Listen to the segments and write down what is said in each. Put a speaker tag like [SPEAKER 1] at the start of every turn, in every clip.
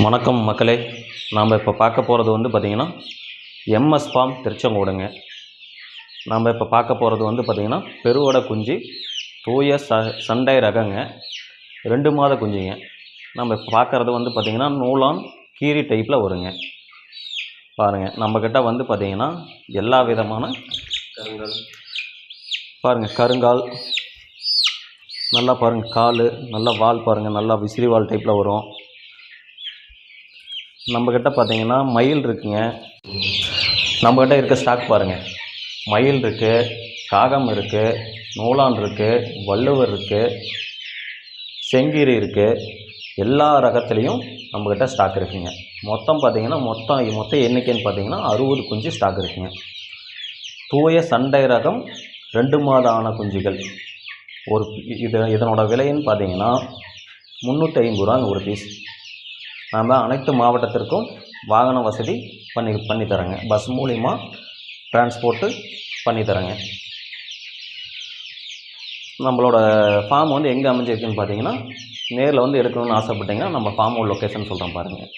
[SPEAKER 1] வணக்கம் மக்களே. நாம் இப்போ பார்க்க போகிறது வந்து பார்த்திங்கன்னா எம்எஸ் ஃபார்ம் திருச்செங்கோடுங்க. நாம் இப்போ பார்க்க போகிறது வந்து பார்த்திங்கன்னா பெருவடை குஞ்சு தூய சண்டை ரகங்க, 2 மாத குஞ்சுங்க. நம்ம இப்போ பார்க்குறது வந்து பார்த்திங்கன்னா நூலான் கீரி டைப்பில் வருங்க. பாருங்கள், நம்மக்கிட்ட வந்து பார்த்திங்கன்னா எல்லா விதமான கருங்கால், பாருங்கள் கருங்கால் நல்லா பாருங்கள், கால் நல்லா வால் பாருங்கள், நல்லா விசிறி வால் டைப்பில் வரும். நம்மக்கிட்ட பார்த்தீங்கன்னா மயில் இருக்குங்க. நம்மக்கிட்ட இருக்க ஸ்டாக் பாருங்கள், மயில் இருக்குது, காகம் இருக்குது, நூலான் இருக்குது, வள்ளுவர் இருக்குது, செங்கீரி இருக்குது. எல்லா ரகத்துலேயும் நம்மக்கிட்ட ஸ்டாக் இருக்குங்க. மொத்தம் பார்த்திங்கன்னா மொத்த எண்ணிக்கைன்னு பார்த்திங்கன்னா 60 குஞ்சு ஸ்டாக் இருக்குங்க. தூய சண்டை ரகம் 2 மாத ஆன குஞ்சுகள். இதனோட விலைன்னு பார்த்திங்கன்னா 350 ரூபாங்க ஒரு பீஸ். நாம் அனைத்து மாவட்டத்திற்கும் வாகன வசதி பண்ணித்தரேங்க. பஸ் மூலிமா டிரான்ஸ்போர்ட்டு பண்ணித்தரேங்க. நம்மளோட ஃபார்ம் வந்து எங்கே அமைஞ்சிருக்குன்னு பார்த்தீங்கன்னா, நேரில் வந்து எடுக்கணும்னு ஆசைப்பட்டீங்கன்னா நம்ம ஃபார்மோட லொக்கேஷன் சொல்கிறேன் பாருங்கள்.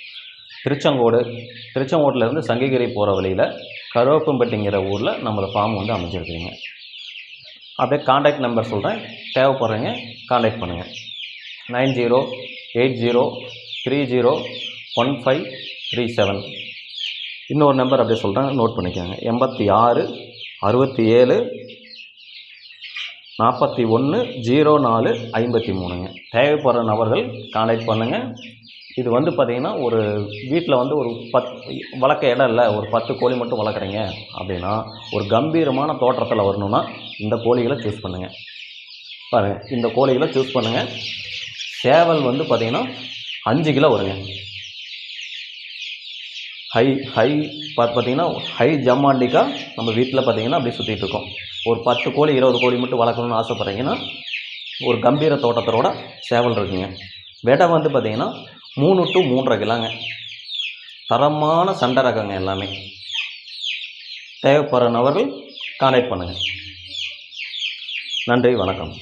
[SPEAKER 1] திருச்செங்கோட்டிலேருந்து சங்ககிரி போகிற வழியில் கருவேப்பம்பட்டிங்கிற ஊரில் நம்மளோட ஃபார்ம் வந்து அமைஞ்சிருக்குங்க. அப்படியே கான்டாக்ட் நம்பர் சொல்கிறேன், தேவைப்படுறீங்க கான்டாக்ட் பண்ணுங்கள். 9080301537. இன்னொரு நம்பர் அப்படியே சொல்கிறேன், நோட் பண்ணிக்கோங்க. 86 67 41 04 53ங்க. தேவைப்படுற நபர்கள் கான்டாக்ட் பண்ணுங்கள். இது வந்து பார்த்திங்கன்னா ஒரு வீட்டில் வந்து ஒரு 10 வளர்க்க இடம் இல்லை, ஒரு 10 கோழி மட்டும் வளர்க்குறீங்க அப்படின்னா, ஒரு கம்பீரமான தோற்றத்தில் வரணுன்னா இந்த கோழிகளை சூஸ் பண்ணுங்கள். பாருங்கள், இந்த கோழிகளை சூஸ் பண்ணுங்கள். சேவல் வந்து பார்த்திங்கன்னா 5 கிலோ வருங்க. ஹை பார்த்திங்கன்னா ஹை ஜம்மாண்டிக்கா நம்ம வீட்டில் பார்த்திங்கன்னா அப்படியே சுற்றிட்டு இருக்கோம். ஒரு 10 கோழி 20 கோழி மட்டும் வளர்க்கணும்னு ஆசைப்பட்றீங்கன்னா ஒரு கம்பீர தோட்டத்தோட சேவல் இருக்குங்க. விடை வந்து பார்த்திங்கன்னா 3 to 3.5 கிலோங்க. தரமான சண்டை ரகங்க எல்லாமே. தேவைப்படுற நபர்கள் கான்டாக்ட் பண்ணுங்கள். நன்றி, வணக்கம்.